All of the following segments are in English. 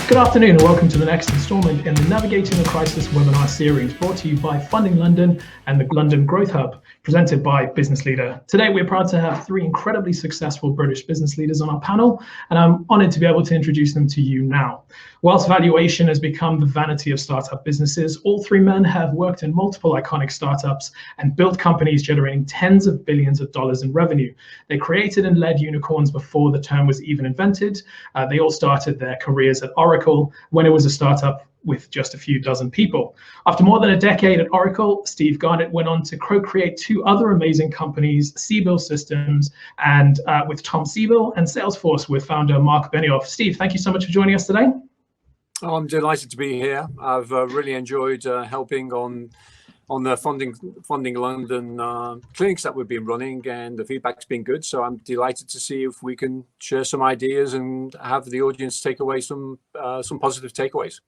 Good afternoon and welcome to the next instalment in the Navigating the Crisis webinar series brought to you by Funding London and the London Growth Hub, presented by Business Leader. Today we're proud to have three incredibly successful British business leaders on our panel, and I'm honoured to be able to introduce them to you now. Whilst valuation has become the vanity of startup businesses, all three men have worked in multiple iconic startups and built companies generating tens of billions of dollars in revenue. They created and led unicorns before the term was even invented. They all started their careers at Oracle when it was a startup with just a few dozen people. After more than a decade at Oracle, Steve Garnett went on to co-create two other amazing companies, Siebel Systems and with Tom Siebel, and Salesforce with founder Mark Benioff. Steve, thank you so much for joining us today. Oh, I'm delighted to be here. I've really enjoyed helping on the Funding London clinics that we've been running, and the feedback's been good. So I'm delighted to see if we can share some ideas and have the audience take away some positive takeaways.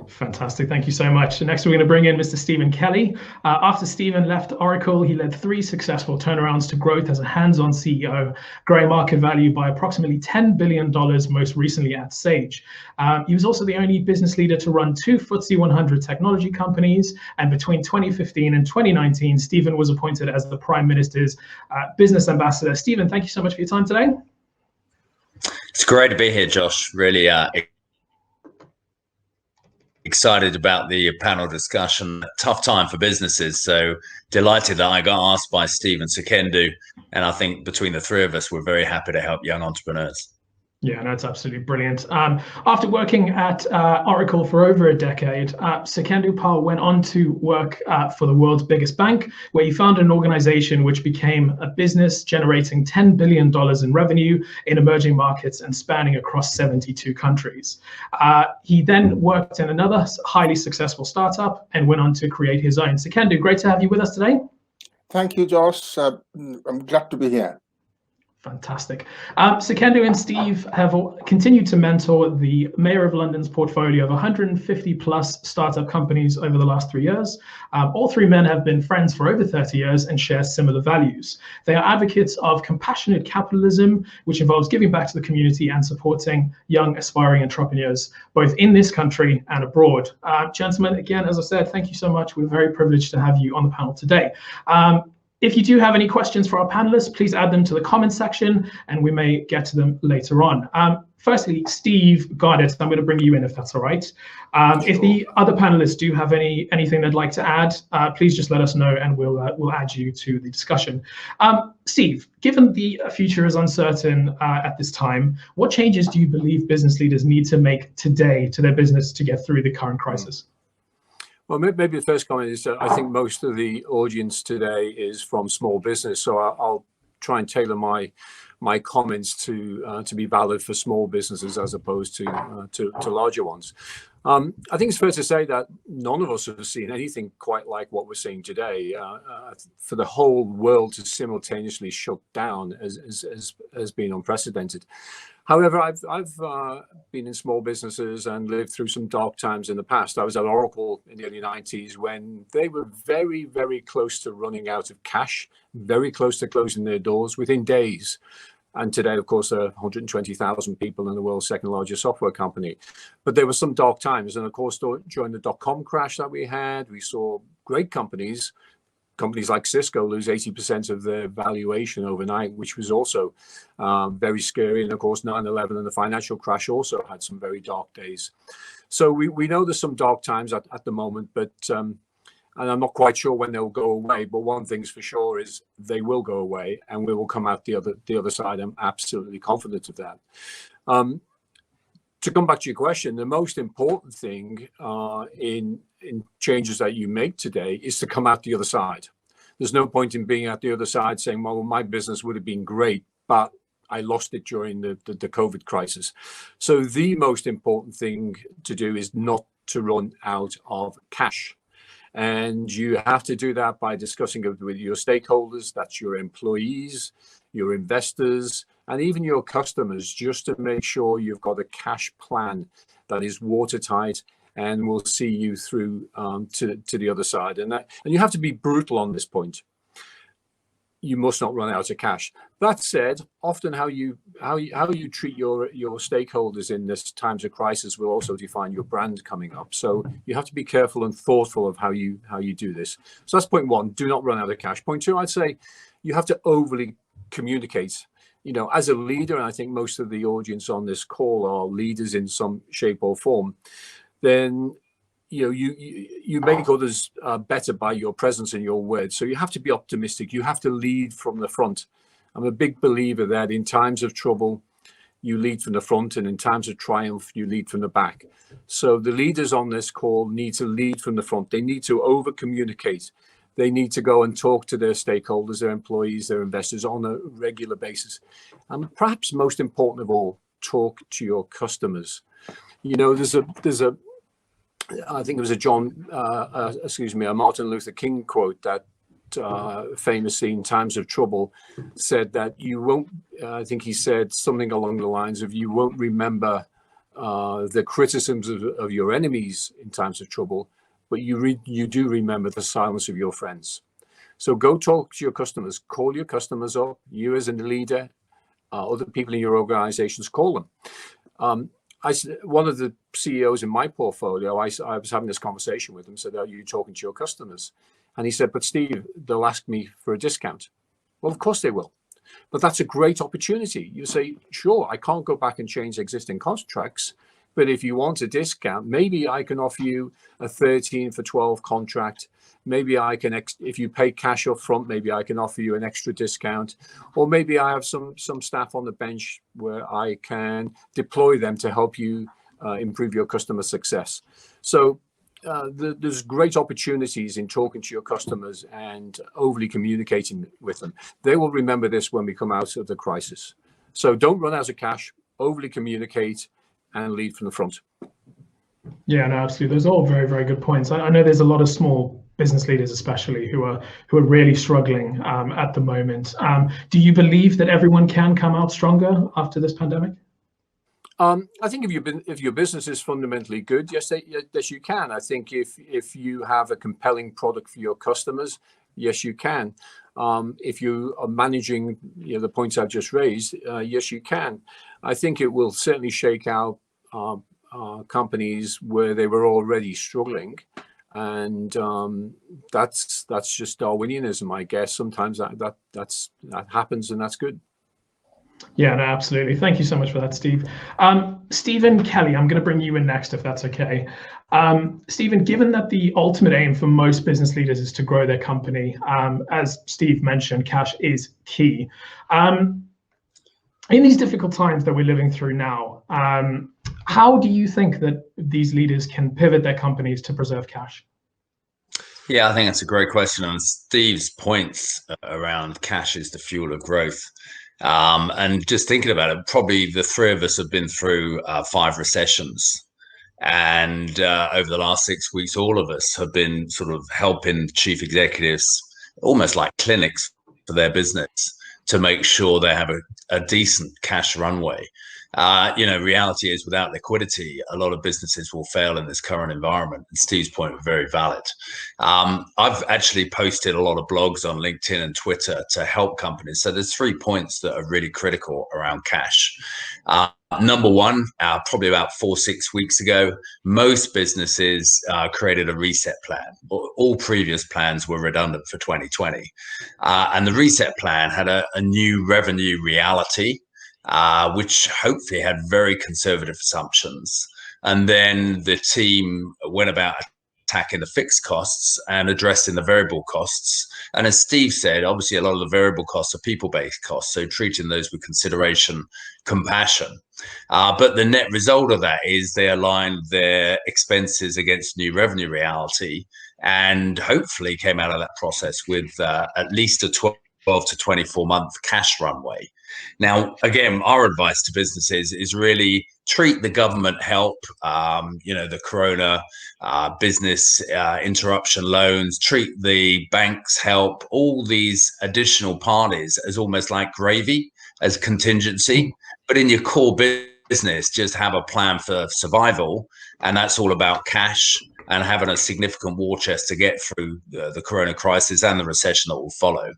Fantastic, thank you so much. And next we're going to bring in Mr. Stephen Kelly. After Stephen left Oracle, he led three successful turnarounds to growth as a hands-on CEO, growing market value by approximately $10 billion, most recently at Sage. He was also the only business leader to run two FTSE 100 technology companies, and between 2015 and 2019, Stephen was appointed as the Prime Minister's business ambassador. Stephen, thank you so much for your time today. It's great to be here, Josh. Really excited about the panel discussion. Tough time for businesses, so delighted that I got asked by Stephen Sekendu, and I think between the three of us, we're very happy to help young entrepreneurs. Yeah, that's absolutely brilliant. After working at Oracle for over a decade, Sekendu Pal went on to work for the world's biggest bank, where he founded an organization which became a business generating $10 billion in revenue in emerging markets and spanning across 72 countries. He then worked in another highly successful startup and went on to create his own. Sekendu, great to have you with us today. Thank you, Josh. I'm glad to be here. Fantastic. Sekendu and Steve have continued to mentor the Mayor of London's portfolio of 150 plus startup companies over the last 3 years. All three men have been friends for over 30 years and share similar values. They are advocates of compassionate capitalism, which involves giving back to the community and supporting young aspiring entrepreneurs, both in this country and abroad. Gentlemen, again, as I said, thank you so much. We're very privileged to have you on the panel today. If you do have any questions for our panelists, please add them to the comments section and we may get to them later on. Firstly, Steve Garnett, I'm going to bring you in if that's all right. Sure. If the other panelists do have anything they'd like to add, please just let us know and we'll add you to the discussion. Steve, given the future is uncertain at this time, what changes do you believe business leaders need to make today to their business to get through the current crisis? Well, maybe the first comment is that I think most of the audience today is from small business, so I'll try and tailor my comments to be valid for small businesses as opposed to larger ones. I think it's fair to say that none of us have seen anything quite like what we're seeing today. For the whole world to simultaneously shut down has been unprecedented. However, I've been in small businesses and lived through some dark times in the past. I was at Oracle in the early 90s when they were very, very close to running out of cash, very close to closing their doors within days. And today, of course, there are 120,000 people in the world's second largest software company. But there were some dark times. And of course, during the dot-com crash that we had, we saw great companies like Cisco lose 80% of their valuation overnight, which was also very scary. And of course, 9/11 and the financial crash also had some very dark days. So we know there's some dark times at the moment, but and I'm not quite sure when they'll go away. But one thing's for sure is they will go away, and we will come out the other side. I'm absolutely confident of that. To come back to your question, the most important thing in changes that you make today is to come out the other side. There's no point in being at the other side saying, well, my business would have been great, but I lost it during the COVID crisis. So the most important thing to do is not to run out of cash. And you have to do that by discussing it with your stakeholders, that's your employees, your investors, and even your customers, just to make sure you've got a cash plan that is watertight and will see you through to the other side. And you have to be brutal on this point. you must not run out of cash. That said, often how you treat your stakeholders in this times of crisis will also define your brand coming up. So you have to be careful and thoughtful of how you do this. So that's point one: do not run out of cash. Point two, I'd say you have to overly communicate. You know, as a leader, and I think most of the audience on this call are leaders in some shape or form, then you make others better by your presence and your words. So you have to be optimistic. You have to lead from the front. I'm a big believer that in times of trouble, you lead from the front, and in times of triumph, you lead from the back. So the leaders on this call need to lead from the front. They need to over communicate. They need to go and talk to their stakeholders, their employees, their investors on a regular basis. And perhaps most important of all, talk to your customers. You know, there's a I think it was a Martin Luther King quote that famously in times of trouble said that you won't, I think he said something along the lines of, you won't remember the criticisms of your enemies in times of trouble, but you do remember the silence of your friends. So go talk to your customers, call your customers up, you as a leader, other people in your organizations, call them. One of the CEOs in my portfolio, I was having this conversation with him, said, are you talking to your customers? And he said, but Steve, they'll ask me for a discount. Well, of course they will. But that's a great opportunity. You say, sure, I can't go back and change existing contracts, but if you want a discount, maybe I can offer you a 13 for 12 contract. Maybe I can, if you pay cash up front, maybe I can offer you an extra discount. Or maybe I have some staff on the bench where I can deploy them to help you improve your customer success. So there's great opportunities in talking to your customers and overly communicating with them. They will remember this when we come out of the crisis. So don't run out of cash, overly communicate, and lead from the front. Yeah, no, absolutely. Those are all very, very good points. I know there's a lot of small business leaders, especially, who are really struggling at the moment. Do you believe that everyone can come out stronger after this pandemic? I think if your business is fundamentally good, yes, you can. I think if you have a compelling product for your customers, yes, you can. If you are managing the points I've just raised, yes, you can. I think it will certainly shake out companies where they were already struggling, and that's just Darwinianism, I guess. Sometimes that happens, and that's good. Yeah, no, absolutely. Thank you so much for that, Steve. Stephen Kelly, I'm going to bring you in next, if that's okay. Stephen, given that the ultimate aim for most business leaders is to grow their company, as Steve mentioned, cash is key. In these difficult times that we're living through now, how do you think that these leaders can pivot their companies to preserve cash? Yeah, I think that's a great question. And Steve's points around cash is the fuel of growth. And just thinking about it, probably the three of us have been through 5 recessions. And over the last 6 weeks, all of us have been sort of helping chief executives, almost like clinics for their business, to make sure they have a decent cash runway. Reality is, without liquidity, a lot of businesses will fail in this current environment. And Steve's point was very valid. I've actually posted a lot of blogs on LinkedIn and Twitter to help companies. So there's 3 points that are really critical around cash. Number one, probably about 4-6 weeks ago, most businesses created a reset plan. All previous plans were redundant for 2020. And the reset plan had a new revenue reality, which hopefully had very conservative assumptions. And then the team went about attacking the fixed costs and addressing the variable costs. And as Steve said, obviously a lot of the variable costs are people-based costs, so treating those with consideration, compassion. But the net result of that is they aligned their expenses against new revenue reality, and hopefully came out of that process with at least a 12 to 24 month cash runway. Now, again, our advice to businesses is really treat the government help, the Corona business interruption loans, treat the banks help, all these additional parties as almost like gravy, as contingency. But in your core business, just have a plan for survival. And that's all about cash and having a significant war chest to get through the corona crisis and the recession that will follow,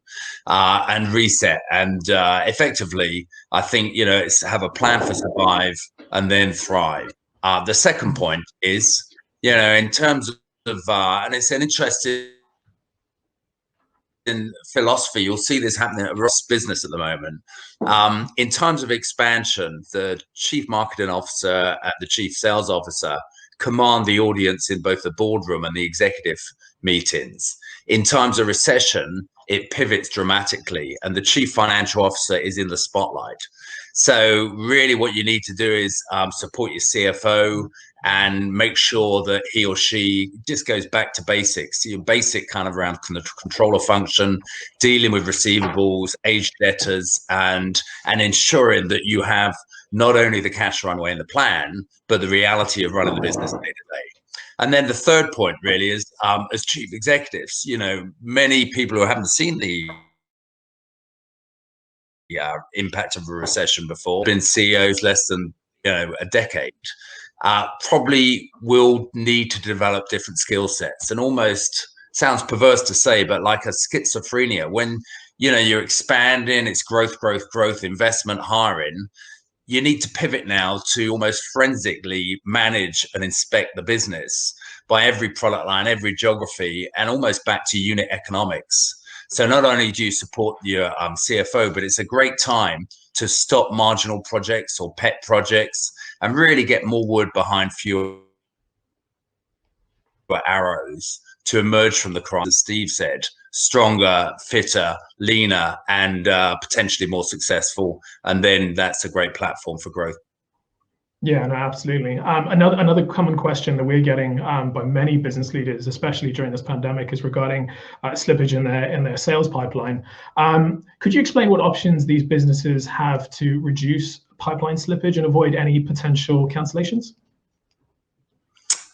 and reset. And effectively, I think, it's have a plan for survive and then thrive. The second point is, in terms of, and it's an interesting in philosophy, you'll see this happening across business at the moment. In terms of expansion, the chief marketing officer and the chief sales officer command the audience in both the boardroom and the executive meetings. In times of recession, it pivots dramatically, and the chief financial officer is in the spotlight. So really what you need to do is support your CFO and make sure that he or she just goes back to basics, your basic kind of around controller function, dealing with receivables, aged debtors, and ensuring that you have not only the cash runway in the plan, but the reality of running the business day to day. And then the third point really is, as chief executives, many people who haven't seen the impact of a recession before, been CEOs less than a decade, probably will need to develop different skill sets. And almost sounds perverse to say, but like a schizophrenia, when you're expanding, it's growth, investment, hiring, you need to pivot now to almost forensically manage and inspect the business by every product line, every geography, and almost back to unit economics. So not only do you support your CFO, but it's a great time to stop marginal projects or pet projects and really get more wood behind fewer arrows to emerge from the crisis, as Steve said, stronger, fitter, leaner, and potentially more successful. And then that's a great platform for growth. Yeah, no, absolutely. Another common question that we're getting by many business leaders, especially during this pandemic, is regarding slippage in their sales pipeline. Could you explain what options these businesses have to reduce pipeline slippage and avoid any potential cancellations?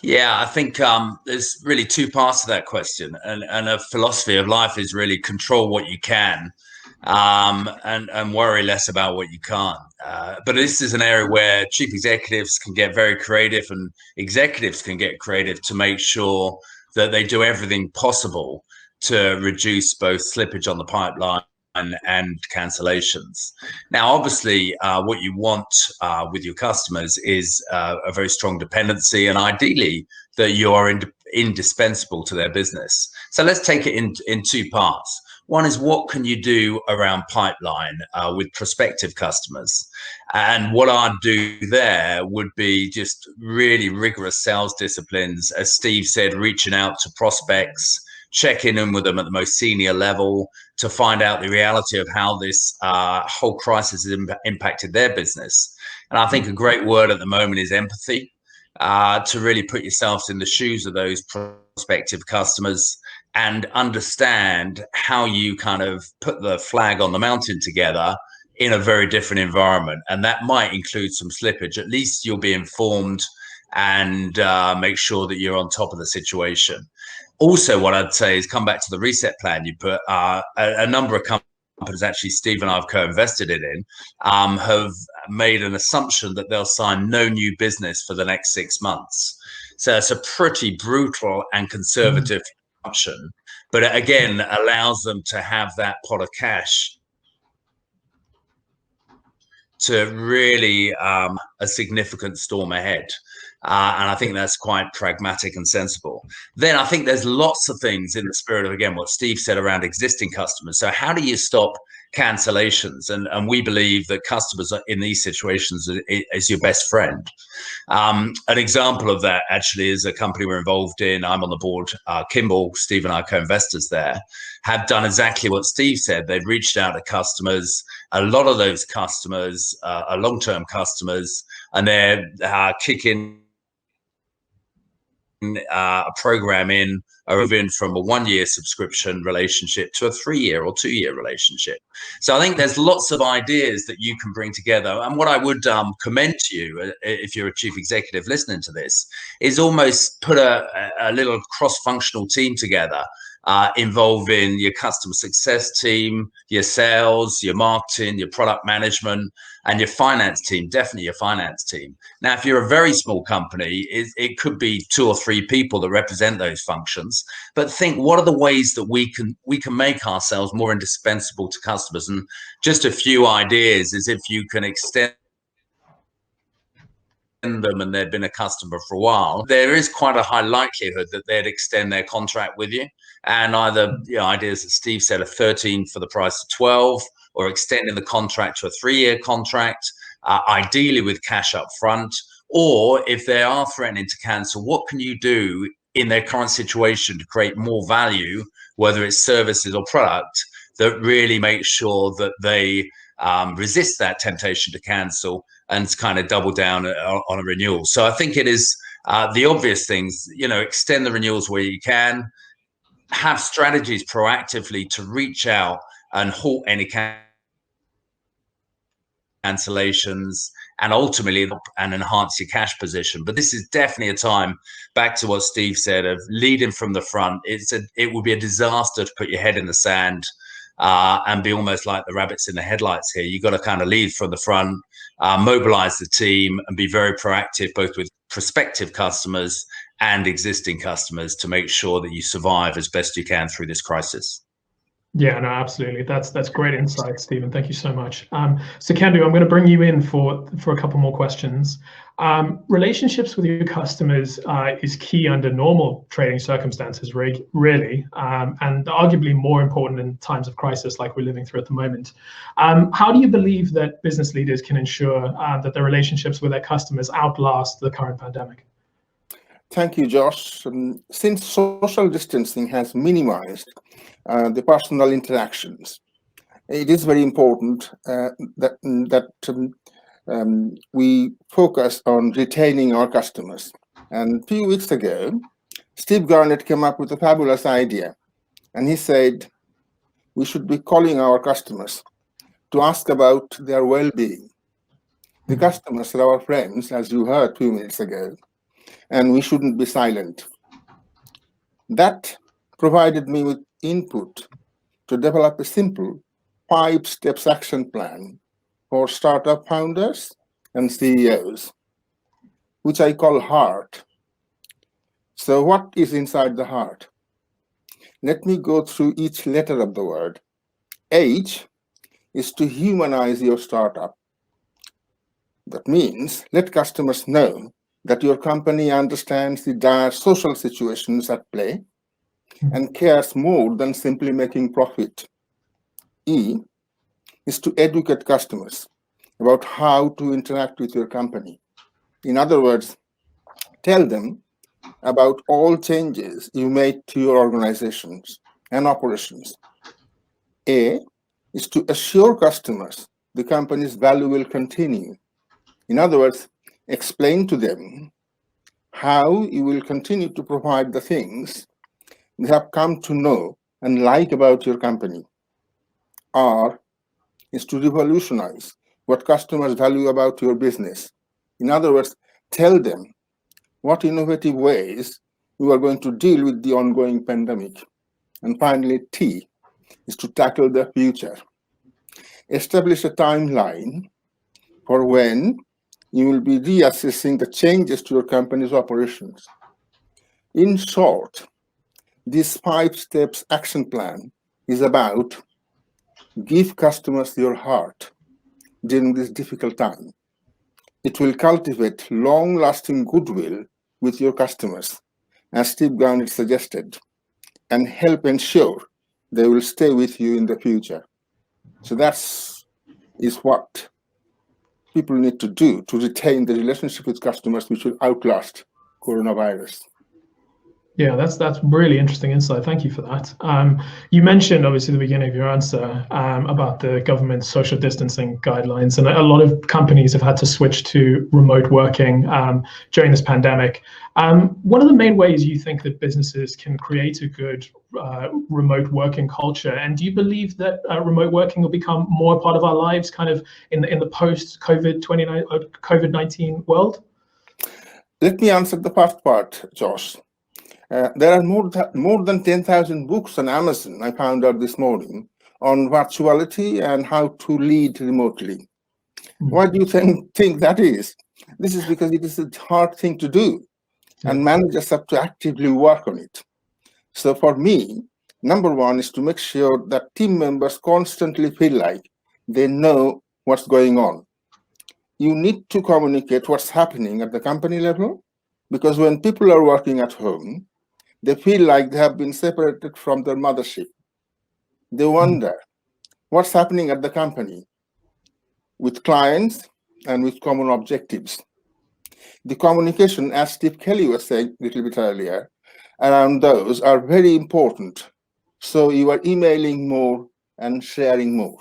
Yeah, I think there's really two parts to that question, and a philosophy of life is really control what you can, and worry less about what you can't. But this is an area where chief executives can get very creative, and executives can get creative to make sure that they do everything possible to reduce both slippage on the pipeline and cancellations. Now, obviously, what you want with your customers is a very strong dependency, and ideally that you are indispensable to their business. So let's take it in two parts. One is, what can you do around pipeline with prospective customers? And what I'd do there would be just really rigorous sales disciplines, as Steve said, reaching out to prospects, checking in with them at the most senior level to find out the reality of how this whole crisis has impacted their business. And I think a great word at the moment is empathy, to really put yourselves in the shoes of those prospective customers and understand how you kind of put the flag on the mountain together in a very different environment. And that might include some slippage. At least you'll be informed and make sure that you're on top of the situation. Also, what I'd say is come back to the reset plan you put. A number of companies, actually, Steve and I have co-invested in, have made an assumption that they'll sign no new business for the next 6 months. So it's a pretty brutal and conservative option, but it, again, allows them to have that pot of cash to really a significant storm ahead. And I think that's quite pragmatic and sensible. Then I think there's lots of things in the spirit of, again, what Steve said around existing customers. So how do you stop cancellations? And we believe that customers in these situations is your best friend. An example of that actually is a company we're involved in. I'm on the board. Kimball, Steve and I, co-investors there, have done exactly what Steve said. They've reached out to customers. A lot of those customers are long-term customers, and they're kicking a program in, moving from a 1-year subscription relationship to a 3-year or 2-year relationship. So I think there's lots of ideas that you can bring together. And what I would commend to you, if you're a chief executive listening to this, is almost put a little cross-functional team together involving your customer success team, your sales, your marketing, your product management, and your finance team, definitely your finance team. Now, if you're a very small company, it could be 2 or 3 people that represent those functions. But think, what are the ways that we can make ourselves more indispensable to customers? And just a few ideas is if you can extend them and they've been a customer for a while, there is quite a high likelihood that they'd extend their contract with you. And either, ideas that Steve said, a 13 for the price of 12, or extending the contract to a 3-year contract, ideally with cash up front. Or if they are threatening to cancel, what can you do in their current situation to create more value, whether it's services or product, that really makes sure that they resist that temptation to cancel and kind of double down on a renewal. So I think it is the obvious things, extend the renewals where you can, have strategies proactively to reach out and halt any cancellations, and ultimately and enhance your cash position. But this is definitely a time, back to what Steve said, of leading from the front. It would be a disaster to put your head in the sand and be almost like the rabbits in the headlights here. You've got to kind of lead from the front, mobilize the team, and be very proactive, both with prospective customers and existing customers, to make sure that you survive as best you can through this crisis. Yeah, no, absolutely. That's great insight, Stephen. Thank you so much. So Kendu, I'm going to bring you in for a couple more questions. Relationships with your customers is key under normal trading circumstances, really, and arguably more important in times of crisis like we're living through at the moment. How do you believe that business leaders can ensure that their relationships with their customers outlast the current pandemic? Thank you, Josh. Since social distancing has minimized the personal interactions, it is very important that we focus on retaining our customers. And a few weeks ago, Steve Garnett came up with a fabulous idea. And he said, we should be calling our customers to ask about their well-being. The customers are our friends, as you heard a few minutes ago, and we shouldn't be silent. That provided me with input to develop a simple 5-step action plan for startup founders and CEOs, which I call HEART. So what is inside the HEART? Let me go through each letter of the word. H is to humanize your startup. That means let customers know that your company understands the dire social situations at play and cares more than simply making profit. E is to educate customers about how to interact with your company. In other words, tell them about all changes you made to your organizations and operations. A is to assure customers the company's value will continue. In other words, explain to them how you will continue to provide the things they have come to know and like about your company. R is to revolutionize what customers value about your business. In other words, tell them what innovative ways you are going to deal with the ongoing pandemic. And finally, T is to tackle the future. Establish a timeline for when you will be reassessing the changes to your company's operations. In short, this 5-step action plan is about give customers your heart during this difficult time. It will cultivate long-lasting goodwill with your customers, as Steve Garnett suggested, and help ensure they will stay with you in the future. So that's what people need to do to retain the relationship with customers, which will outlast coronavirus. Yeah, that's really interesting insight. Thank you for that. You mentioned, obviously, at the beginning of your answer about the government's social distancing guidelines, and a lot of companies have had to switch to remote working during this pandemic. What are the main ways you think that businesses can create a good remote working culture? And do you believe that remote working will become more a part of our lives, kind of in the post-COVID-19 world? Let me answer the first part, Josh. There are more than 10,000 books on Amazon, I found out this morning, on virtuality and how to lead remotely. Why do you think that is? This is because it is a hard thing to do, and managers have to actively work on it. So for me, number one is to make sure that team members constantly feel like they know what's going on. You need to communicate what's happening at the company level, because when people are working at home, they feel like they have been separated from their mothership. They wonder what's happening at the company with clients and with common objectives. The communication, as Steve Kelly was saying a little bit earlier, around those are very important. So you are emailing more and sharing more.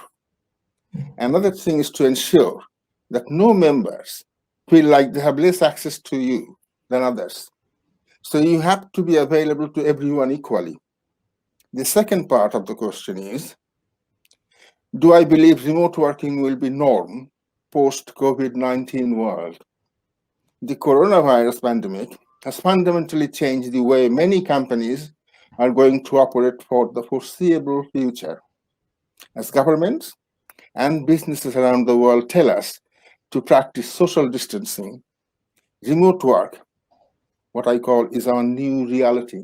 Another thing is to ensure that no members feel like they have less access to you than others. So you have to be available to everyone equally. The second part of the question is, do I believe remote working will be norm post-COVID-19 world? The coronavirus pandemic has fundamentally changed the way many companies are going to operate for the foreseeable future. As governments and businesses around the world tell us to practice social distancing, remote work, what I call, is our new reality.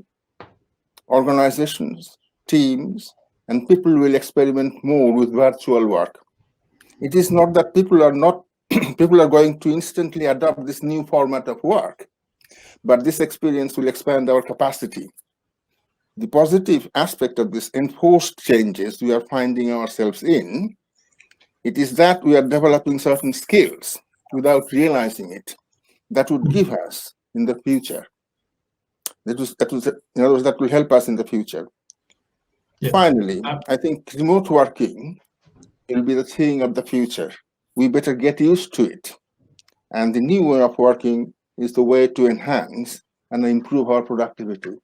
Organizations, teams, and people will experiment more with virtual work. It is not that people are going to instantly adopt this new format of work, but this experience will expand our capacity. The positive aspect of this enforced changes we are finding ourselves in, it is that we are developing certain skills without realizing it that would give us in the future. That will help us in the future. Yeah. Finally, I think remote working will be the thing of the future. We better get used to it. And the new way of working is the way to enhance and improve our productivity.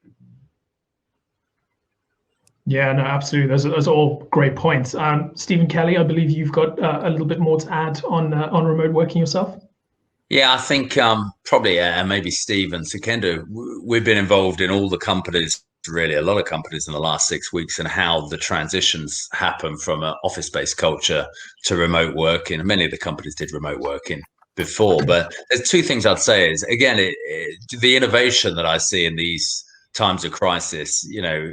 Yeah, no, absolutely. Those are all great points. Stephen Kelly, I believe you've got a little bit more to add on remote working yourself. Yeah, I think probably, and maybe Steve and Sukendo, we've been involved in all the companies, really a lot of companies in the last 6 weeks, and how the transitions happen from an office-based culture to remote working. Many of the companies did remote working before, but there's two things I'd say is, again, the innovation that I see in these times of crisis,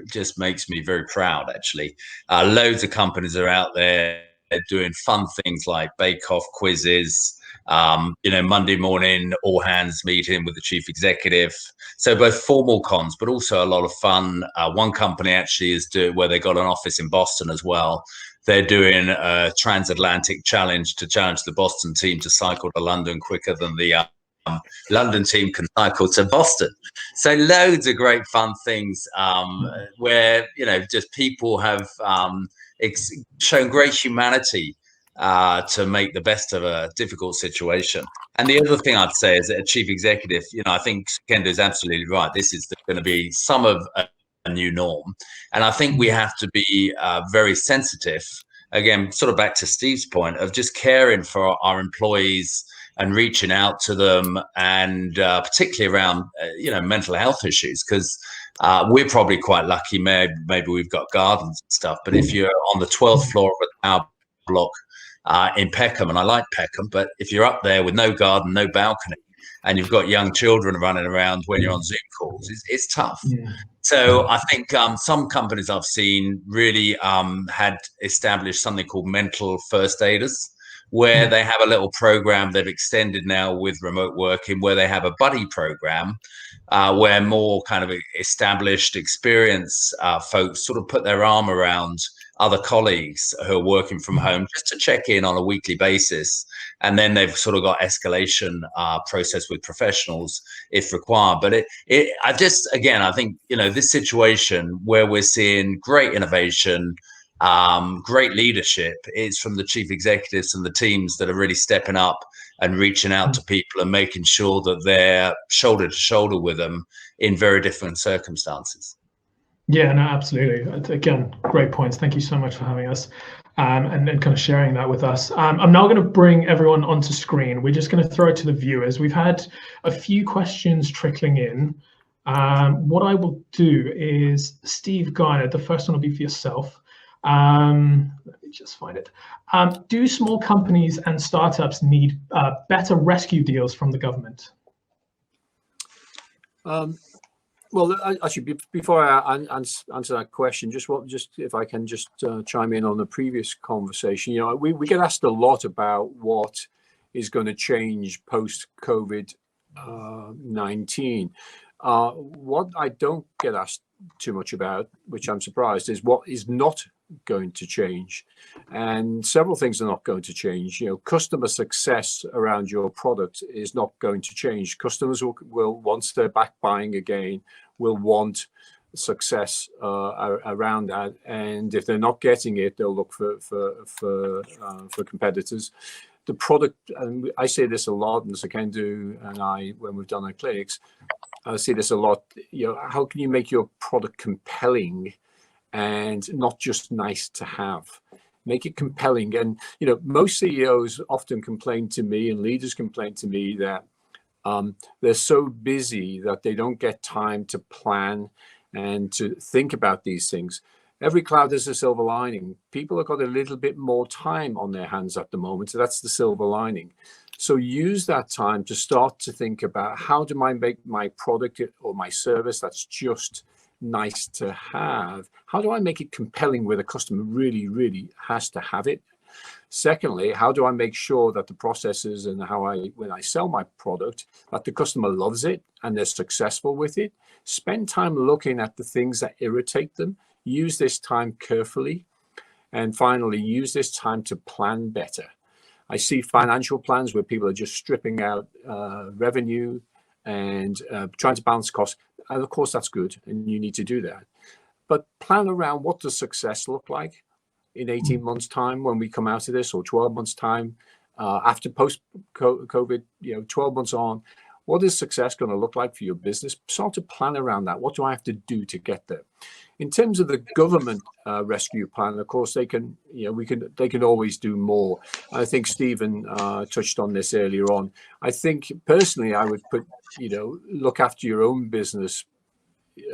just makes me very proud, actually. Loads of companies are out there doing fun things like bake-off quizzes, Monday morning, all hands meeting with the chief executive. So both formal cons, but also a lot of fun. One company actually is doing, where they got an office in Boston as well. They're doing a transatlantic challenge to challenge the Boston team to cycle to London quicker than the London team can cycle to Boston. So loads of great fun things where, just people have shown great humanity to make the best of a difficult situation. And the other thing I'd say is that a chief executive, I think Sukendo is absolutely right. This is going to be some of a new norm. And I think we have to be very sensitive, again, sort of back to Steve's point, of just caring for our employees and reaching out to them, and particularly around, mental health issues, because we're probably quite lucky. Maybe we've got gardens and stuff, but if you're on the 12th floor of a tower block in Peckham, and I like Peckham, but if you're up there with no garden, no balcony, and you've got young children running around when you're on Zoom calls, it's tough. Yeah. So I think some companies I've seen really had established something called mental first aiders, where they have a little program they've extended now with remote working, where they have a buddy program where more kind of established, experienced folks sort of put their arm around other colleagues who are working from home just to check in on a weekly basis. And then they've sort of got escalation process with professionals if required. But I think, this situation where we're seeing great innovation, great leadership, is from the chief executives and the teams that are really stepping up and reaching out to people and making sure that they're shoulder to shoulder with them in very different circumstances. Yeah, no, absolutely. Again, great points. Thank you so much for having us and then kind of sharing that with us. I'm now going to bring everyone onto screen. We're just going to throw it to the viewers. We've had a few questions trickling in. What I will do is, Steve Garner, the first one will be for yourself. Let me just find it. Do small companies and startups need better rescue deals from the government? Well, actually, before I answer that question, just if I can just chime in on the previous conversation. You know, we get asked a lot about what is going to change post COVID-19. What I don't get asked too much about, which I'm surprised, is what is not going to change. And several things are not going to change. You know, customer success around your product is not going to change. Customers will once they're back buying again, will want success around that. And if they're not getting it, they'll look for competitors. The product, and I say this a lot, and Sikhendu and I, when we've done our clinics, I see this a lot. You know, how can you make your product compelling and not just nice to have? Make it compelling. And you know, most CEOs often complain to me, and leaders complain to me, that they're so busy that they don't get time to plan and to think about these things. Every cloud has a silver lining. People have got a little bit more time on their hands at the moment, so that's the silver lining. So use that time to start to think about, how do I make my product or my service that's just nice to have, how do I make it compelling where the customer really, really has to have it? Secondly, how do I make sure that the processes and when I sell my product, that the customer loves it and they're successful with it? Spend time looking at the things that irritate them. Use this time carefully. And finally, use this time to plan better. I see financial plans where people are just stripping out revenue and trying to balance costs. And of course, that's good, and you need to do that. But plan around, what does success look like in 18 months' time when we come out of this, or 12 months' time after post-COVID, 12 months on. What is success going to look like for your business? Start to plan around that. What do I have to do to get there? In terms of the government rescue plan, of course, they can always do more. I think Stephen touched on this earlier on. I think personally, I would look after your own business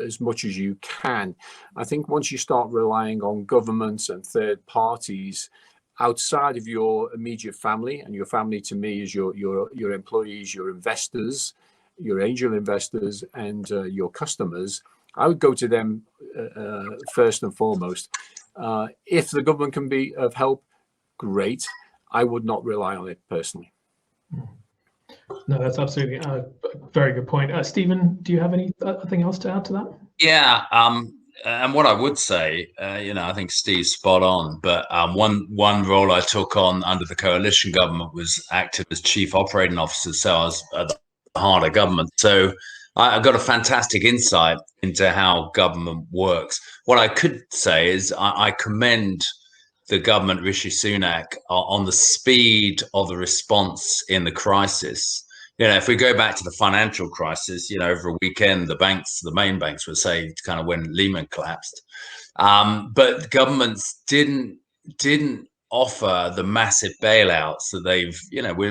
as much as you can. I think once you start relying on governments and third parties outside of your immediate family, and your family to me is your employees, your investors, your angel investors, and your customers, I would go to them first and foremost. If the government can be of help, great. I would not rely on it personally. No, that's absolutely a very good point. Stephen, do you have anything else to add to that? Yeah. And what I would say, I think Steve's spot on. But one role I took on under the coalition government was active as chief operating officer. So I was at the heart of government. So I got a fantastic insight into how government works. What I could say is I commend the government, Rishi Sunak, on the speed of the response in the crisis. If we go back to the financial crisis, over a weekend, the main banks were saved kind of when Lehman collapsed. But governments didn't offer the massive bailouts that they've,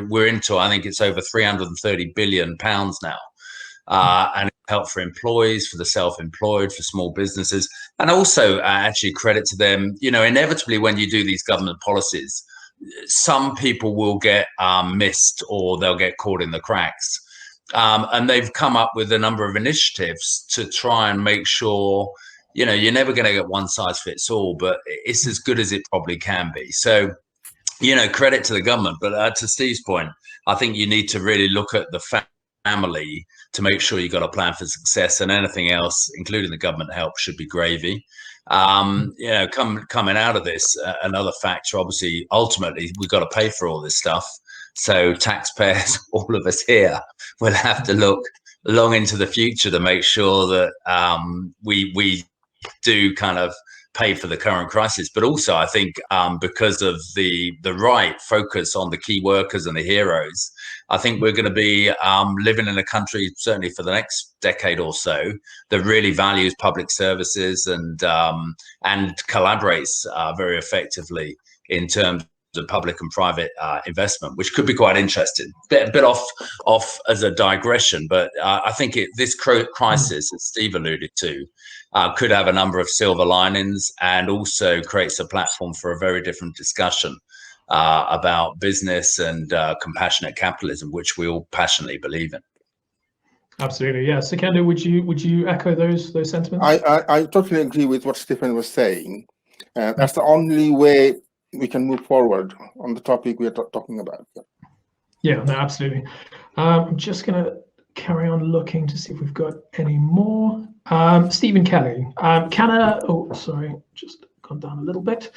we're into, I think it's over £330 billion now. And help for employees, for the self-employed, for small businesses, and also actually credit to them. Inevitably, when you do these government policies, some people will get missed, or they'll get caught in the cracks. And they've come up with a number of initiatives to try and make sure, you're never going to get one size fits all, but it's as good as it probably can be. So, credit to the government. But to Steve's point, I think you need to really look at the family to make sure you got a plan for success, and anything else, including the government help, should be gravy. Coming out of this, another factor, obviously, ultimately, we've got to pay for all this stuff. So taxpayers, all of us here, will have to look long into the future to make sure that we do kind of pay for the current crisis. But also, I think because of the right focus on the key workers and the heroes, I think we're going to be living in a country, certainly for the next decade or so, that really values public services and collaborates very effectively in terms of public and private investment, which could be quite interesting. A bit off as a digression, but I think this crisis, as Steve alluded to, could have a number of silver linings and also creates a platform for a very different discussion about business and compassionate capitalism, which we all passionately believe in. Absolutely, yeah. Sikandar, would you echo those sentiments? I totally agree with what Stephen was saying. That's the only way we can move forward on the topic we are talking about. Yeah, no, absolutely. I'm just going to carry on looking to see if we've got any more. Stephen Kelly, just gone down a little bit.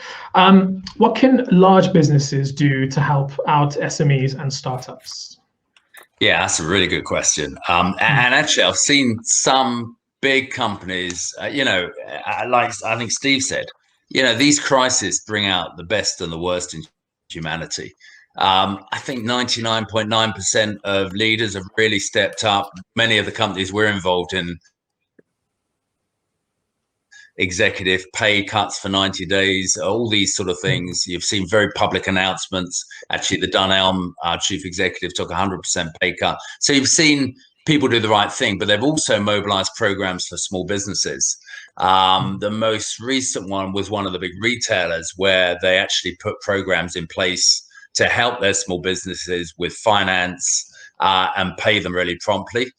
What can large businesses do to help out SMEs and startups? Yeah, that's a really good question. And actually, I've seen some big companies, like I think Steve said, these crises bring out the best and the worst in humanity. I think 99.9% of leaders have really stepped up. Many of the companies we're involved in, executive pay cuts for 90 days, all these sort of things. You've seen very public announcements. Actually, the Dunelm chief executive took 100% pay cut. So you've seen people do the right thing, but they've also mobilized programs for small businesses. The most recent one was one of the big retailers where they actually put programs in place to help their small businesses with finance and pay them really promptly.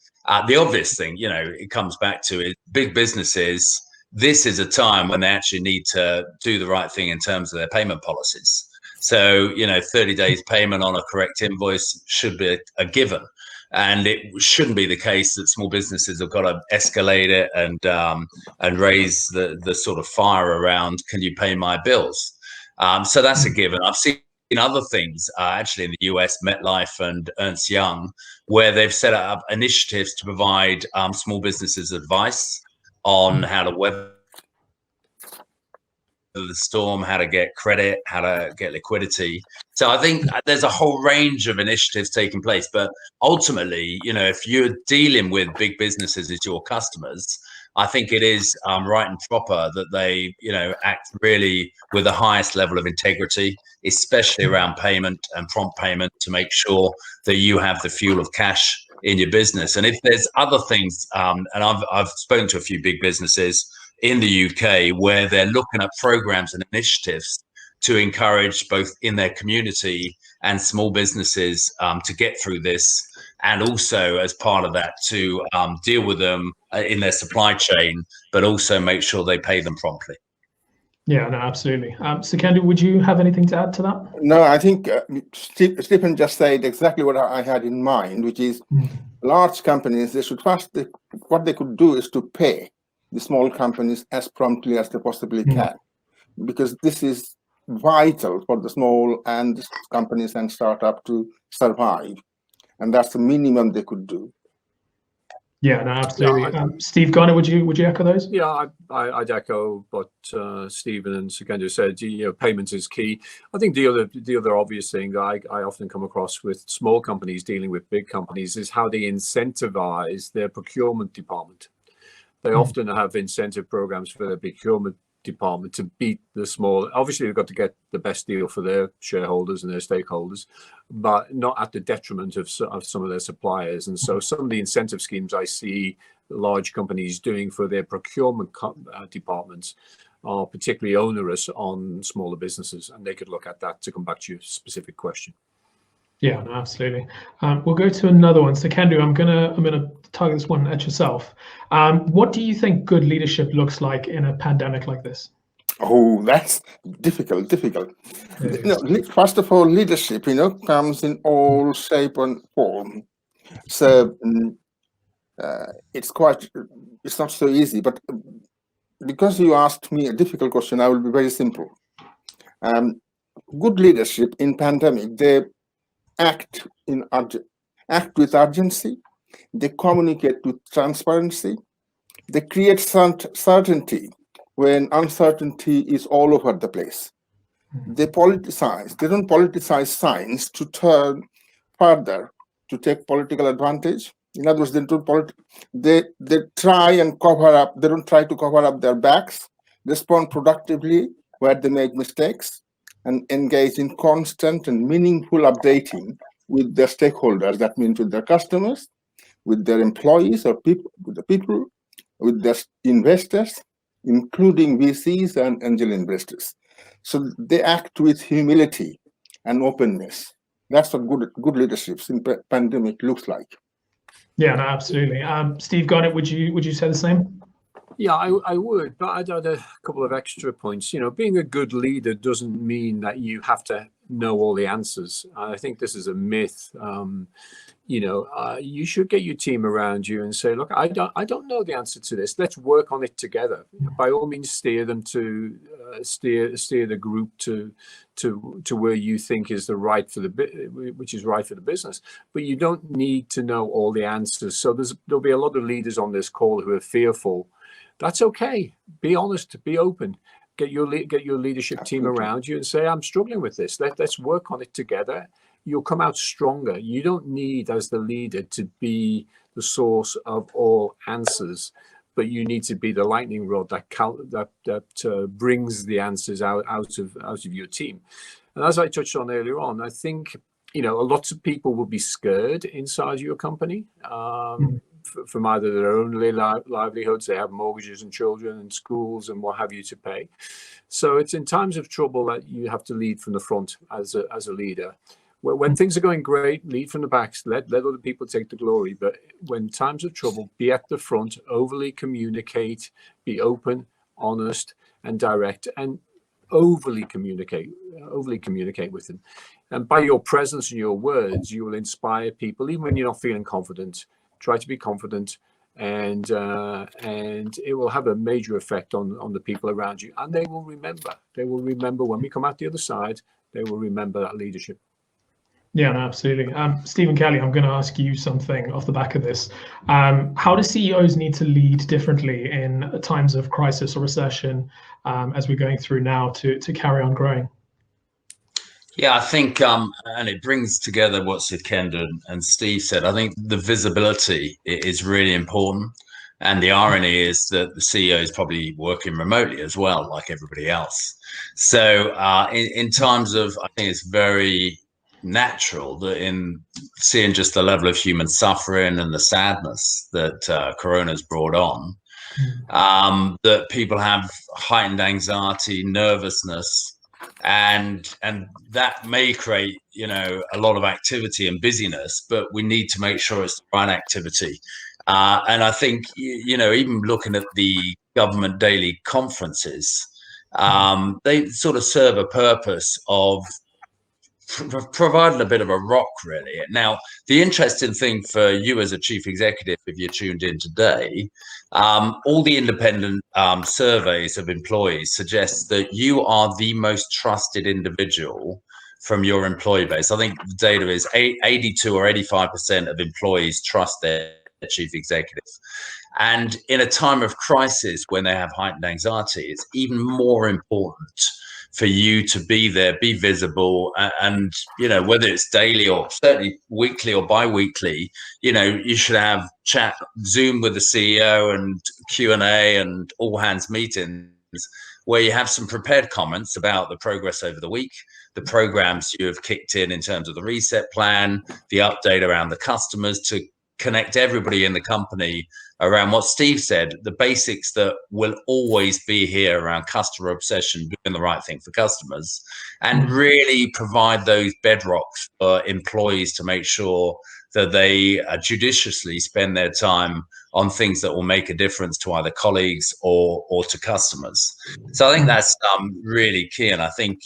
The obvious thing, it comes back to is big businesses. This is a time when they actually need to do the right thing in terms of their payment policies. So, 30 days payment on a correct invoice should be a given. And it shouldn't be the case that small businesses have got to escalate it and raise the sort of fire around, can you pay my bills? So that's a given. I've seen other things, actually in the US, MetLife and Ernst Young, where they've set up initiatives to provide small businesses advice on how to weather the storm, how to get credit, how to get liquidity. So I think there's a whole range of initiatives taking place. But ultimately, if you're dealing with big businesses as your customers, I think it is right and proper that they, act really with the highest level of integrity, especially around payment and prompt payment, to make sure that you have the fuel of cash in your business. And if there's other things, and I've spoken to a few big businesses in the UK where they're looking at programs and initiatives to encourage both in their community and small businesses to get through this, and also as part of that to deal with them in their supply chain, but also make sure they pay them promptly. Yeah, no, absolutely. Sikandar, would you have anything to add to that? No, I think Stephen just said exactly what I had in mind, which is large companies, they should first, what they could do is to pay the small companies as promptly as they possibly can, because this is vital for the small and companies and startup to survive. And that's the minimum they could do. Yeah, no, absolutely. Steve Garner, would you echo those? Yeah, I'd echo what Stephen and Sikandar said. Payment is key. I think the other obvious thing I often come across with small companies dealing with big companies is how they incentivize their procurement department. They often have incentive programs for their procurement department to beat the small. Obviously, they've got to get the best deal for their shareholders and their stakeholders, but not at the detriment of some of their suppliers. And so some of the incentive schemes I see large companies doing for their procurement departments are particularly onerous on smaller businesses, and they could look at that to come back to your specific question. Yeah, no, absolutely. We'll go to another one. So, Sikandar, I'm gonna target this one at yourself. What do you think good leadership looks like in a pandemic like this? Oh, that's difficult. First of all, leadership, comes in all shape and form. So it's not so easy. But because you asked me a difficult question, I will be very simple. Good leadership in pandemic, they act with urgency, they communicate with transparency, they create certainty when uncertainty is all over the place. They don't politicize science to turn further to take political advantage. In other words, they try and cover up, they don't try to cover up their backs, respond productively where they make mistakes, and engage in constant and meaningful updating with their stakeholders. That means with their customers, with their employees or people, with the people, with their investors, including VCs and angel investors. So they act with humility and openness. That's what good leadership in pandemic looks like. Yeah, no, absolutely. Steve Garnett, would you say the same? Yeah, I would, but I'd add a couple of extra points. You know, being a good leader doesn't mean that you have to know all the answers. I think this is a myth. You know, you should get your team around you and say, look, I don't know the answer to this. Let's work on it together. By all means, steer them to steer the group to where you think is which is right for the business. But you don't need to know all the answers. So there'll be a lot of leaders on this call who are fearful. That's okay. Be honest. Be open. Get your leadership team around you and say, I'm struggling with this. Let's work on it together. You'll come out stronger. You don't need, as the leader, to be the source of all answers, but you need to be the lightning rod that brings the answers out of your team. And as I touched on earlier on, I think, you know, lots of people will be scared inside your company from either their own livelihoods. They have mortgages and children and schools and what have you to pay. So it's in times of trouble that you have to lead from the front as a leader. When things are going great, lead from the back, let other people take the glory. But when times of trouble, be at the front, overly communicate, be open, honest, and direct, and overly communicate with them. And by your presence and your words, you will inspire people, even when you're not feeling confident. Try to be confident, and it will have a major effect on the people around you. And they will remember. They will remember when we come out the other side. They will remember that leadership. Yeah, no, absolutely. Stephen Kelly, I'm going to ask you something off the back of this. How do CEOs need to lead differently in times of crisis or recession, as we're going through now, to carry on growing? Yeah, I think, and it brings together what Sukhinder and Steve said. I think the visibility is really important. And the irony is that the CEO is probably working remotely as well, like everybody else. So in times of, I think it's very natural that in seeing just the level of human suffering and the sadness that Corona's brought on, that people have heightened anxiety, nervousness, and that may create, you know, a lot of activity and busyness, but we need to make sure it's the right activity. And I think, you know, even looking at the government daily conferences, they sort of serve a purpose of providing a bit of a rock, really. Now, the interesting thing for you as a chief executive, if you're tuned in today, all the independent surveys of employees suggest that you are the most trusted individual from your employee base. I think the data is 82 or 85% of employees trust their chief executive. And in a time of crisis, when they have heightened anxiety, it's even more important for you to be there, be visible, and, you know, whether it's daily or certainly weekly or bi-weekly, you know, you should have chat, Zoom with the CEO and Q&A and all hands meetings where you have some prepared comments about the progress over the week, the programs you have kicked in terms of the reset plan, the update around the customers, to connect everybody in the company around what Steve said, the basics that will always be here around customer obsession, doing the right thing for customers, and really provide those bedrocks for employees to make sure that they judiciously spend their time on things that will make a difference to either colleagues or to customers. So I think that's really key. And I think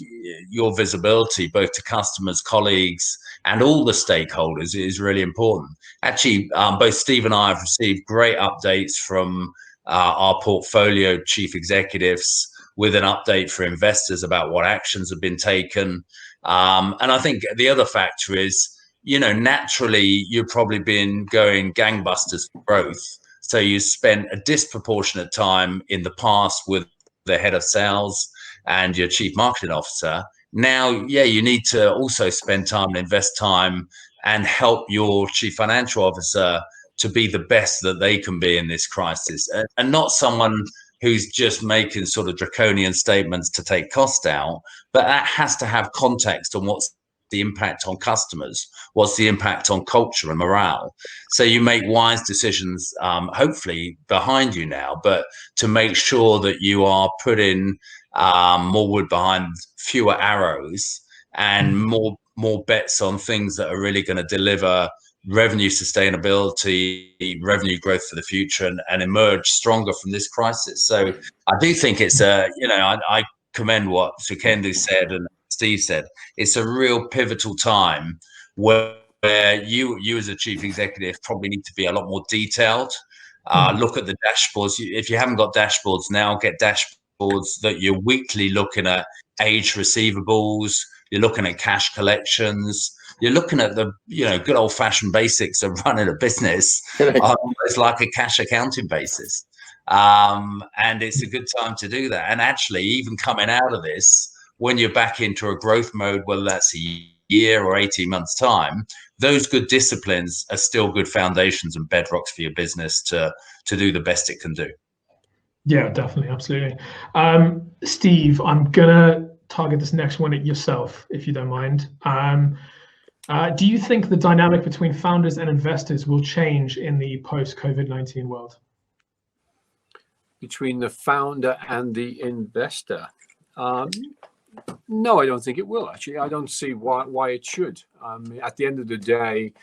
your visibility, both to customers, colleagues, and all the stakeholders, is really important. Actually, both Steve and I have received great updates from our portfolio chief executives with an update for investors about what actions have been taken. And I think the other factor is, you know, naturally, you've probably been going gangbusters for growth. So you spent a disproportionate time in the past with the head of sales and your chief marketing officer. Now, yeah, you need to also spend time and invest time and help your chief financial officer to be the best that they can be in this crisis, and not someone who's just making sort of draconian statements to take cost out, but that has to have context on what's the impact on customers, what's the impact on culture and morale. So you make wise decisions, hopefully behind you now, but to make sure that you are putting more wood behind fewer arrows and more bets on things that are really going to deliver revenue sustainability, revenue growth for the future, and emerge stronger from this crisis. So I do think it's I commend what Sukhendu said and Steve said. It's a real pivotal time where you as a chief executive probably need to be a lot more detailed. Look at the dashboards. If you haven't got dashboards now, get dashboards that you're weekly looking at aged receivables, you're looking at cash collections, you're looking at the good old fashioned basics of running a business, almost like a cash accounting basis. And it's a good time to do that. And actually, even coming out of this, when you're back into a growth mode, whether that's a year or 18 months time, those good disciplines are still good foundations and bedrocks for your business to do the best it can do. Yeah, definitely. Absolutely. Steve, I'm going to target this next one at yourself, if you don't mind. Do you think the dynamic between founders and investors will change in the post-COVID-19 world? Between the founder and the investor? No, I don't think it will, actually. I don't see why it should. At the end of the day,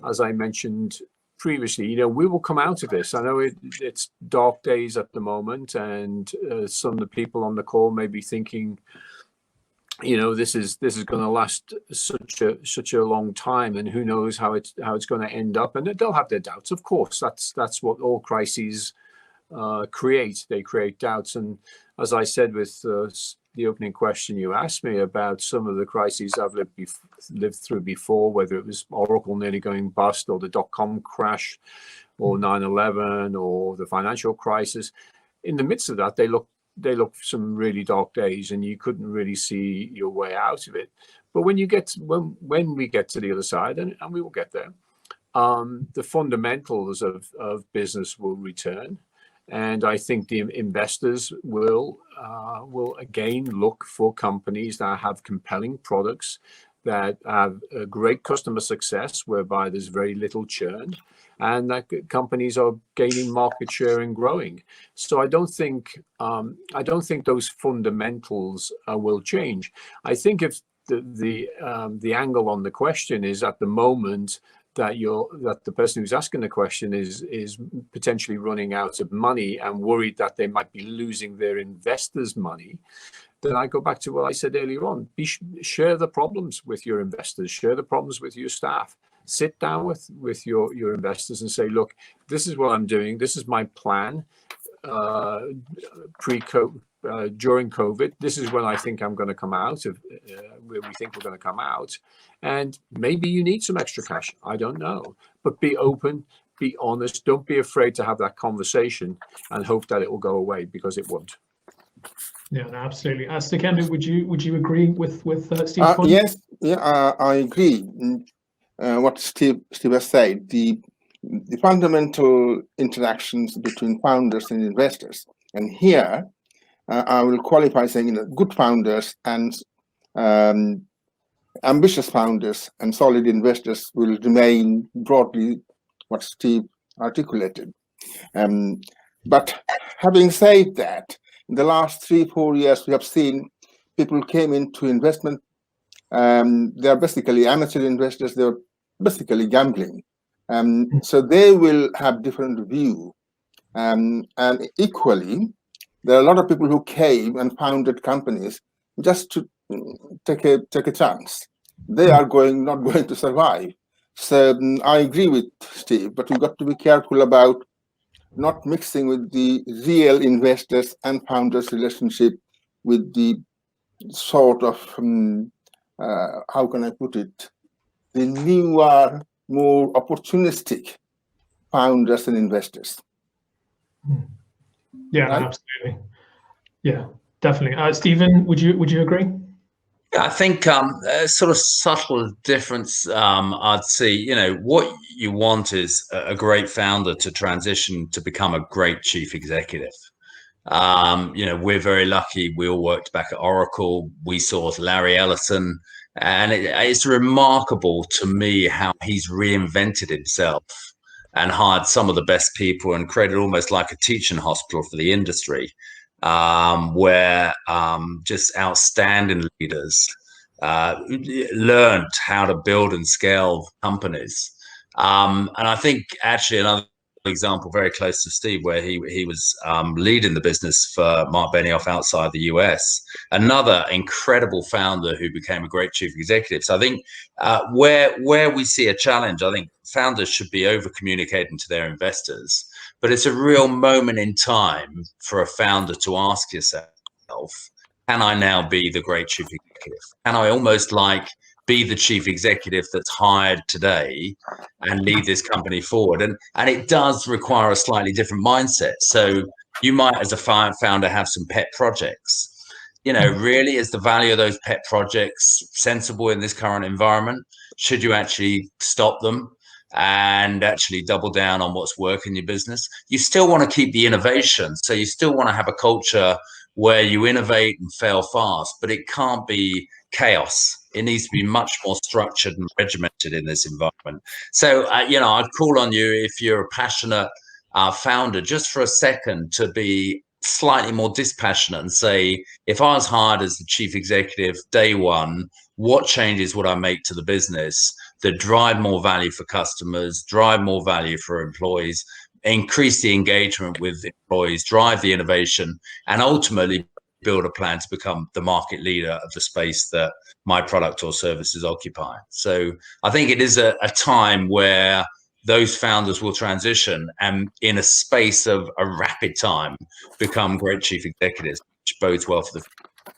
as I mentioned previously, we will come out of this. I know it's dark days at the moment, and some of the people on the call may be thinking, this is going to last such a long time, and who knows how it's going to end up. And they'll have their doubts, of course. That's what all crises create. They create doubts. And as I said with the opening question you asked me about some of the crises I've lived through before, whether it was Oracle nearly going bust, or the dot-com crash, or 9/11, or the financial crisis. In the midst of that, they look some really dark days, and you couldn't really see your way out of it. But when we get to the other side, and we will get there, the fundamentals of business will return. And I think the investors will again look for companies that have compelling products, that have a great customer success, whereby there's very little churn, and that companies are gaining market share and growing. So I don't think those fundamentals will change. I think if the angle on the question is at the moment that the person who's asking the question is potentially running out of money and worried that they might be losing their investors' money, then I go back to what I said earlier on. Share the problems with your investors, share the problems with your staff. Sit down with your investors and say, look, this is what I'm doing. This is my plan pre-COVID. During COVID, this is when I think I'm going to come out of where we think we're going to come out. And maybe you need some extra cash. I don't know. But be open, be honest. Don't be afraid to have that conversation and hope that it will go away, because it won't. Yeah, no, absolutely. Sukhendu, would you agree with Steve's point? Yes, I agree. What Steve has said, the fundamental interactions between founders and investors. And here, I will qualify saying, good founders and ambitious founders and solid investors will remain broadly what Steve articulated. But having said that, in the last 3-4 years, we have seen people came into investment. They are basically amateur investors. They are basically gambling. So they will have different view. And equally, there are a lot of people who came and founded companies just to take a chance. They are not going to survive. So I agree with Steve, but we've got to be careful about not mixing with the real investors and founders relationship with the sort of, how can I put it, the newer, more opportunistic founders and investors. Yeah, right? absolutely. Yeah, definitely. Stephen, would you agree? Yeah, I think a sort of subtle difference. I'd see, what you want is a great founder to transition to become a great chief executive. We're very lucky. We all worked back at Oracle. We saw Larry Ellison, and it's remarkable to me how he's reinvented himself and hired some of the best people and created almost like a teaching hospital for the industry, where just outstanding leaders learned how to build and scale companies. And I think actually another example very close to Steve, where he was leading the business for Mark Benioff outside the US, another incredible founder who became a great chief executive. So I think where we see a challenge, I think founders should be over communicating to their investors, but it's a real moment in time for a founder to ask yourself, can I now be the great chief executive? Can I almost like be the chief executive that's hired today and lead this company forward? And it does require a slightly different mindset. So you might, as a founder, have some pet projects. Really, is the value of those pet projects sensible in this current environment? Should you actually stop them and actually double down on what's working in your business? You still want to keep the innovation. So you still want to have a culture where you innovate and fail fast, but it can't be chaos. It needs to be much more structured and regimented in this environment. So, I'd call on you, if you're a passionate founder, just for a second to be slightly more dispassionate and say, if I was hired as the chief executive day one, what changes would I make to the business that drive more value for customers, drive more value for employees, increase the engagement with employees, drive the innovation, and ultimately build a plan to become the market leader of the space that my product or services occupy. So I think it is a time where those founders will transition and in a space of a rapid time become great chief executives, which bodes well for the future.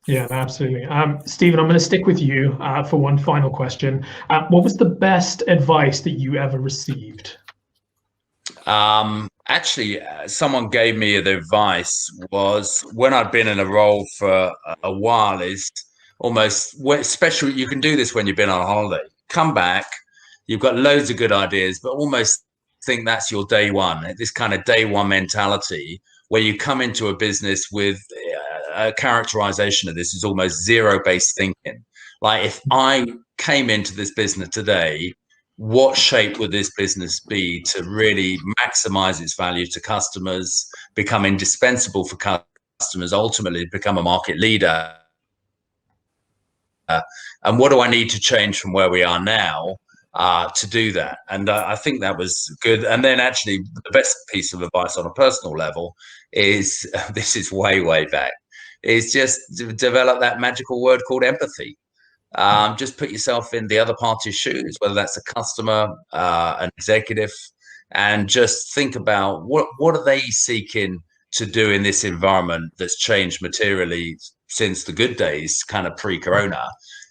Yeah, absolutely. Stephen, I'm going to stick with you for one final question. What was the best advice that you ever received? Actually, someone gave me the advice was when I'd been in a role for a while, is almost special. You can do this when you've been on holiday. Come back, you've got loads of good ideas, but almost think that's your day one. This kind of day one mentality where you come into a business with a characterization of this is almost zero-based thinking. Like, if I came into this business today, what shape would this business be to really maximize its value to customers, become indispensable for customers, ultimately become a market leader? And what do I need to change from where we are now to do that? And I think that was good. And then actually the best piece of advice on a personal level is, this is way, way back, is just develop that magical word called empathy. Just put yourself in the other party's shoes, whether that's a customer, an executive, and just think about what are they seeking to do in this environment that's changed materially since the good days, kind of pre-corona,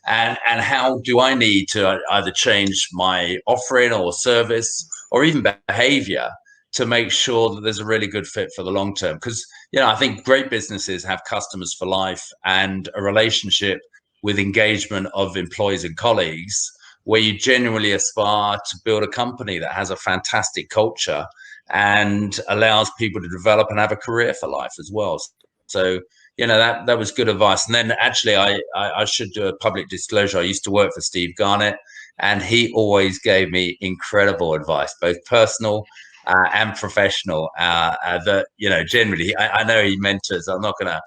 and how do I need to either change my offering or service or even behavior to make sure that there's a really good fit for the long term? Because I think great businesses have customers for life and a relationship with engagement of employees and colleagues, where you genuinely aspire to build a company that has a fantastic culture and allows people to develop and have a career for life as well. So, that was good advice. And then actually, I should do a public disclosure. I used to work for Steve Garnett, and he always gave me incredible advice, both personal and professional. That, generally, I know he mentors. I'm not going to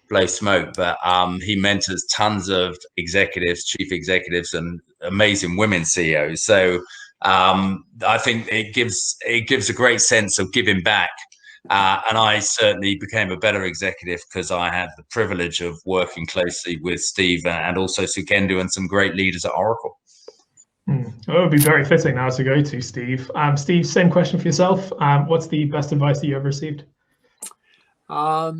blow smoke, but he mentors tons of executives, chief executives, and amazing women CEOs. So I think it gives a great sense of giving back. And I certainly became a better executive because I had the privilege of working closely with Steve and also Sukhendu and some great leaders at Oracle. It would be very fitting now to go to Steve. Steve, same question for yourself. What's the best advice that you ever received? I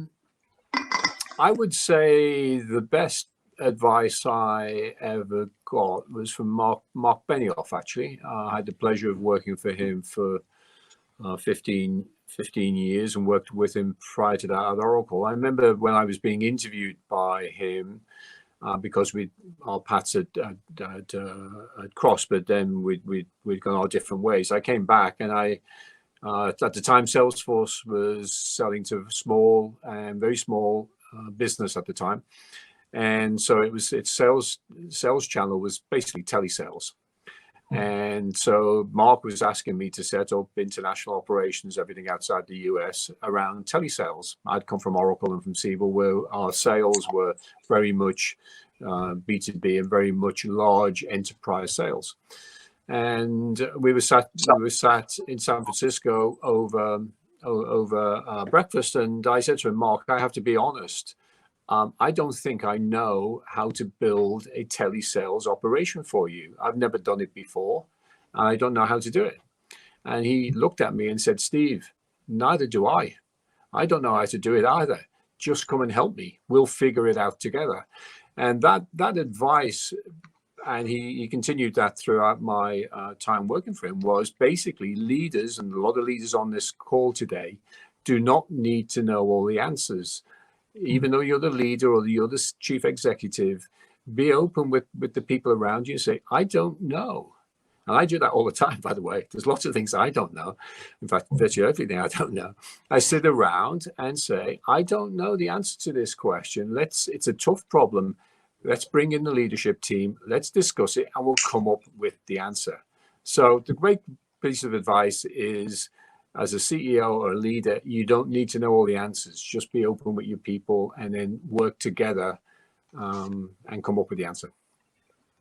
would say the best advice I ever got was from Mark Benioff, actually. I had the pleasure of working for him for 15 years and worked with him prior to that at Oracle. I remember when I was being interviewed by him, because our paths had crossed, but then we'd gone our different ways. I came back and I At the time, Salesforce was selling to small and very small business at the time. And so its sales channel was basically telesales. And so Mark was asking me to set up international operations, everything outside the US around telesales. I'd come from Oracle and from Siebel, where our sales were very much B2B and very much large enterprise sales. And we were sat in San Francisco over breakfast, and I said to him, Mark, I have to be honest. I don't think I know how to build a telesales operation for you. I've never done it before. I don't know how to do it. And he looked at me and said, Steve, neither do I. I don't know how to do it either. Just come and help me. We'll figure it out together. And that advice, and he continued that throughout my time working for him, was basically leaders, and a lot of leaders on this call today do not need to know all the answers. Even though you're the leader or you're the chief executive, be open with the people around you and say, I don't know. And I do that all the time, by the way. There's lots of things I don't know. In fact, virtually everything I don't know. I sit around and say, I don't know the answer to this question. It's a tough problem. Let's bring in the leadership team. Let's discuss it, and we'll come up with the answer. So the great piece of advice is, as a CEO or a leader, you don't need to know all the answers. Just be open with your people and then work together and come up with the answer.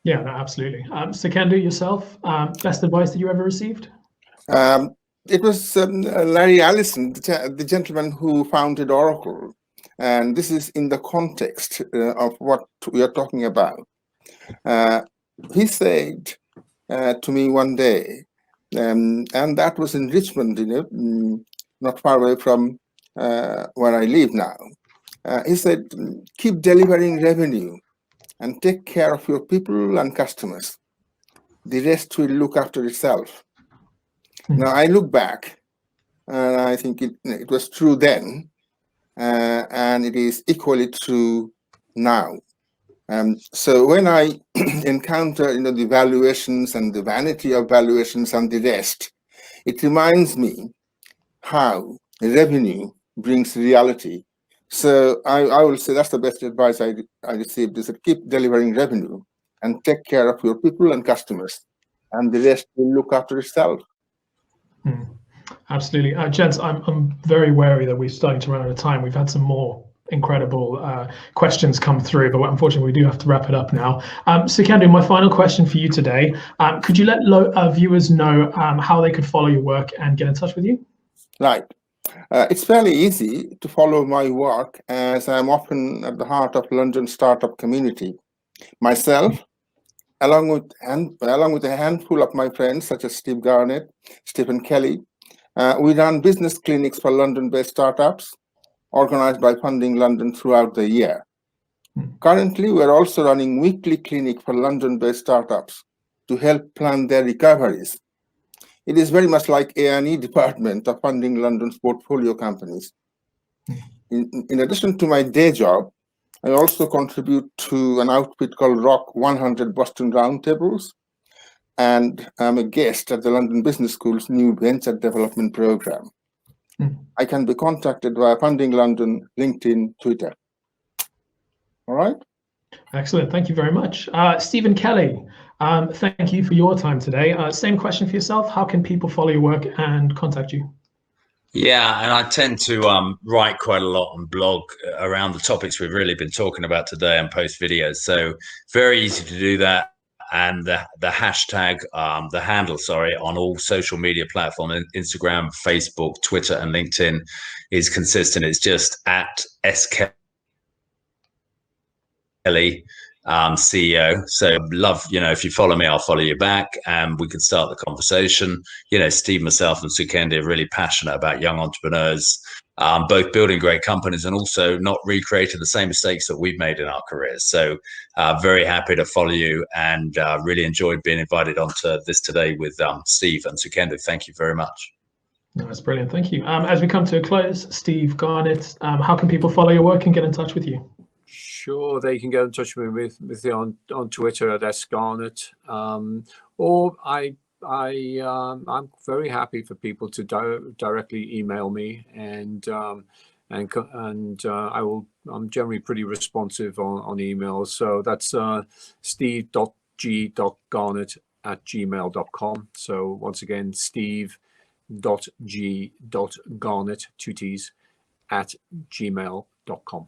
Yeah, no, absolutely. Sikandar, yourself, best advice that you ever received? It was Larry Ellison, the gentleman who founded Oracle. And this is in the context of what we are talking about. He said to me one day, and that was in Richmond, not far away from where I live now. He said, keep delivering revenue and take care of your people and customers. The rest will look after itself. Now, I look back and I think it was true then, and it is equally true now. So when I encounter the valuations and the vanity of valuations and the rest, it reminds me how revenue brings reality. So I will say that's the best advice I received, is that keep delivering revenue and take care of your people and customers, and the rest will look after itself. Absolutely. Gents, I'm very wary that we're starting to run out of time. We've had some more incredible questions come through, but unfortunately we do have to wrap it up now. Sikandar, my final question for you today, could you let viewers know how they could follow your work and get in touch with you? Right. It's fairly easy to follow my work, as I'm often at the heart of London startup community. Myself, along with a handful of my friends such as Steve Garnett, Stephen Kelly, we run business clinics for London-based startups, organized by Funding London throughout the year. Currently, we're also running weekly clinic for London-based startups to help plan their recoveries. It is very much like A&E department of Funding London's portfolio companies. In addition to my day job, I also contribute to an outfit called Rock 100 Boston Roundtables, and I'm a guest at the London Business School's new venture development program. I can be contacted via Funding London, LinkedIn, Twitter. All right. Excellent. Thank you very much. Stephen Kelly, thank you for your time today. Same question for yourself. How can people follow your work and contact you? Yeah, and I tend to write quite a lot and blog around the topics we've really been talking about today and post videos. So very easy to do that. And the hashtag, the handle, on all social media platforms, Instagram, Facebook, Twitter, and LinkedIn is consistent. It's just at SKelly, CEO. So love, if you follow me, I'll follow you back, and we can start the conversation. Steve, myself, and Sikandar are really passionate about young entrepreneurs, both building great companies and also not recreating the same mistakes that we've made in our careers. So very happy to follow you, and really enjoyed being invited onto this today with Steve and Sikandar. Thank you very much. That's brilliant. Thank you. As we come to a close, Steve Garnett, how can people follow your work and get in touch with you? Sure, they can get in touch with me on Twitter at sgarnett, or I I'm very happy for people to directly email me, and I'm generally pretty responsive on emails. So that's steve.g.garnett@gmail.com. So once again, steve.g.garnett, 2 T's, @gmail.com.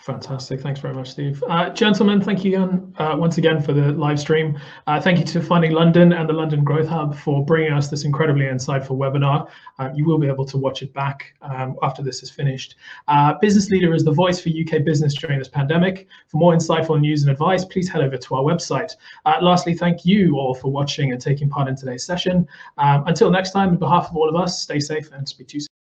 Fantastic. Thanks very much, Steve. Gentlemen, thank you again, once again for the live stream. Thank you to Funding London and the London Growth Hub for bringing us this incredibly insightful webinar. You will be able to watch it back after this is finished. Business Leader is the voice for UK business during this pandemic. For more insightful news and advice, please head over to our website. Lastly, thank you all for watching and taking part in today's session. Until next time, on behalf of all of us, stay safe and speak to you soon.